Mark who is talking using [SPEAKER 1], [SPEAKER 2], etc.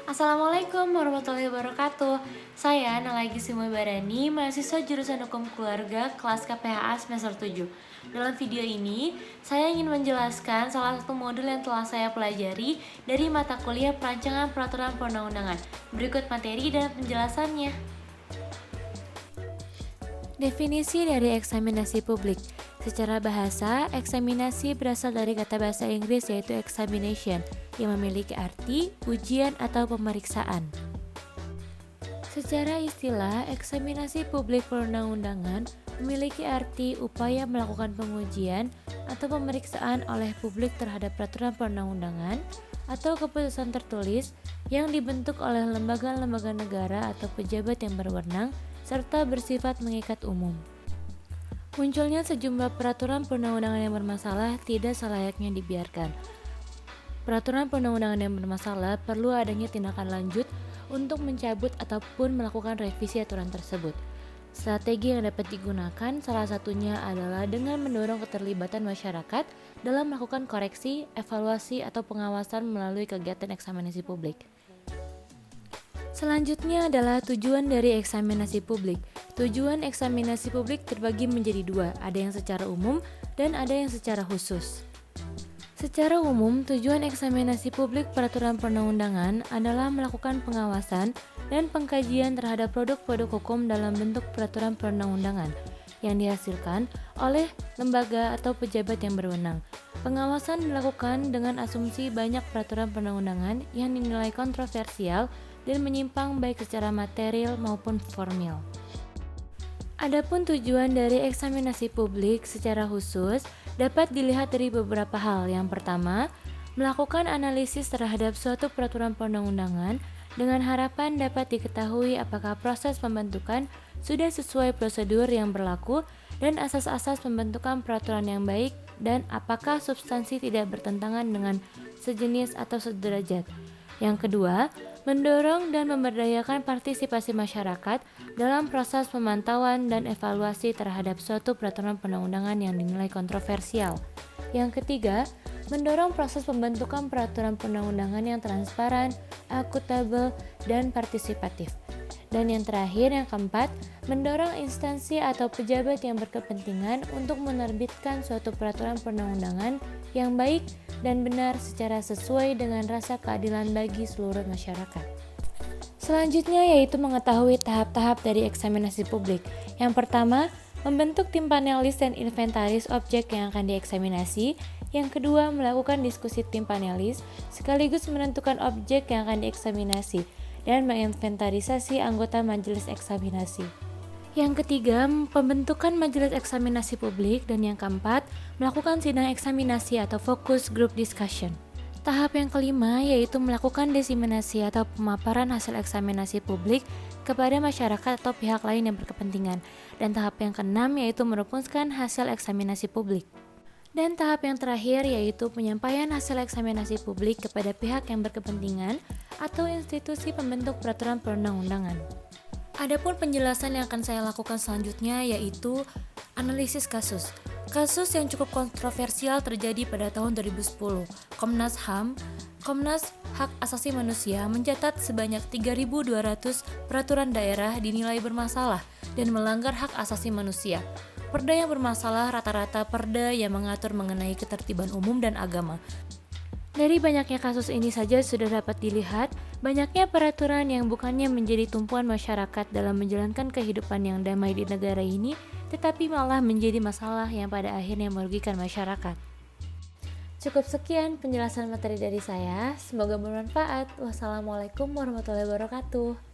[SPEAKER 1] Assalamualaikum warahmatullahi wabarakatuh. Saya Nalagi Barani, mahasiswa jurusan Hukum Keluarga kelas KPHA semester 7. Dalam video ini, saya ingin menjelaskan salah satu modul yang telah saya pelajari dari mata kuliah Perancangan Peraturan Perundang-undangan. Berikut materi dan penjelasannya. Definisi dari eksaminasi publik. Secara bahasa, eksaminasi berasal dari kata bahasa Inggris yaitu examination, yang memiliki arti ujian atau pemeriksaan. Secara istilah, eksaminasi publik perundang-undangan memiliki arti upaya melakukan pengujian atau pemeriksaan oleh publik terhadap peraturan perundang-undangan atau keputusan tertulis yang dibentuk oleh lembaga-lembaga negara atau pejabat yang berwenang serta bersifat mengikat umum. Munculnya sejumlah peraturan perundang-undangan yang bermasalah tidak selayaknya dibiarkan. Peraturan perundang-undangan yang bermasalah perlu adanya tindakan lanjut untuk mencabut ataupun melakukan revisi aturan tersebut. Strategi yang dapat digunakan salah satunya adalah dengan mendorong keterlibatan masyarakat dalam melakukan koreksi, evaluasi, atau pengawasan melalui kegiatan eksaminasi publik. Selanjutnya adalah tujuan dari eksaminasi publik. Tujuan eksaminasi publik terbagi menjadi dua, ada yang secara umum dan ada yang secara khusus. Secara umum, tujuan eksaminasi publik peraturan perundang-undangan adalah melakukan pengawasan dan pengkajian terhadap produk-produk hukum dalam bentuk peraturan perundang-undangan yang dihasilkan oleh lembaga atau pejabat yang berwenang. Pengawasan dilakukan dengan asumsi banyak peraturan perundang-undangan yang dinilai kontroversial dan menyimpang baik secara material maupun formil. Adapun tujuan dari eksaminasi publik secara khusus dapat dilihat dari beberapa hal. Yang pertama, melakukan analisis terhadap suatu peraturan perundang-undangan dengan harapan dapat diketahui apakah proses pembentukan sudah sesuai prosedur yang berlaku dan asas-asas pembentukan peraturan yang baik dan apakah substansi tidak bertentangan dengan sejenis atau sederajat. Yang kedua, mendorong dan memberdayakan partisipasi masyarakat dalam proses pemantauan dan evaluasi terhadap suatu peraturan perundang-undangan yang dinilai kontroversial. Yang ketiga, mendorong proses pembentukan peraturan perundang-undangan yang transparan, akuntabel, dan partisipatif. Dan yang terakhir, yang keempat, mendorong instansi atau pejabat yang berkepentingan untuk menerbitkan suatu peraturan perundang-undangan yang baik dan benar secara sesuai dengan rasa keadilan bagi seluruh masyarakat. Selanjutnya yaitu mengetahui tahap-tahap dari eksaminasi publik. Yang pertama, membentuk tim panelis dan inventaris objek yang akan dieksaminasi. Yang kedua, melakukan diskusi tim panelis sekaligus menentukan objek yang akan dieksaminasi dan menginventarisasi anggota majelis eksaminasi. Yang ketiga, pembentukan majelis eksaminasi publik, dan yang keempat, melakukan sidang eksaminasi atau focus group discussion. Tahap yang kelima yaitu melakukan diseminasi atau pemaparan hasil eksaminasi publik kepada masyarakat atau pihak lain yang berkepentingan. Dan tahap yang keenam yaitu merumuskan hasil eksaminasi publik. Dan tahap yang terakhir yaitu penyampaian hasil eksaminasi publik kepada pihak yang berkepentingan atau institusi pembentuk peraturan perundang-undangan. Adapun penjelasan yang akan saya lakukan selanjutnya yaitu analisis kasus. Kasus yang cukup kontroversial terjadi pada tahun 2010. Komnas HAM, Komnas Hak Asasi Manusia mencatat sebanyak 3.200 peraturan daerah dinilai bermasalah dan melanggar hak asasi manusia. Perda yang bermasalah rata-rata perda yang mengatur mengenai ketertiban umum dan agama. Dari banyaknya kasus ini saja sudah dapat dilihat banyaknya peraturan yang bukannya menjadi tumpuan masyarakat dalam menjalankan kehidupan yang damai di negara ini, tetapi malah menjadi masalah yang pada akhirnya merugikan masyarakat. Cukup sekian penjelasan materi dari saya, semoga bermanfaat. Wassalamualaikum warahmatullahi wabarakatuh.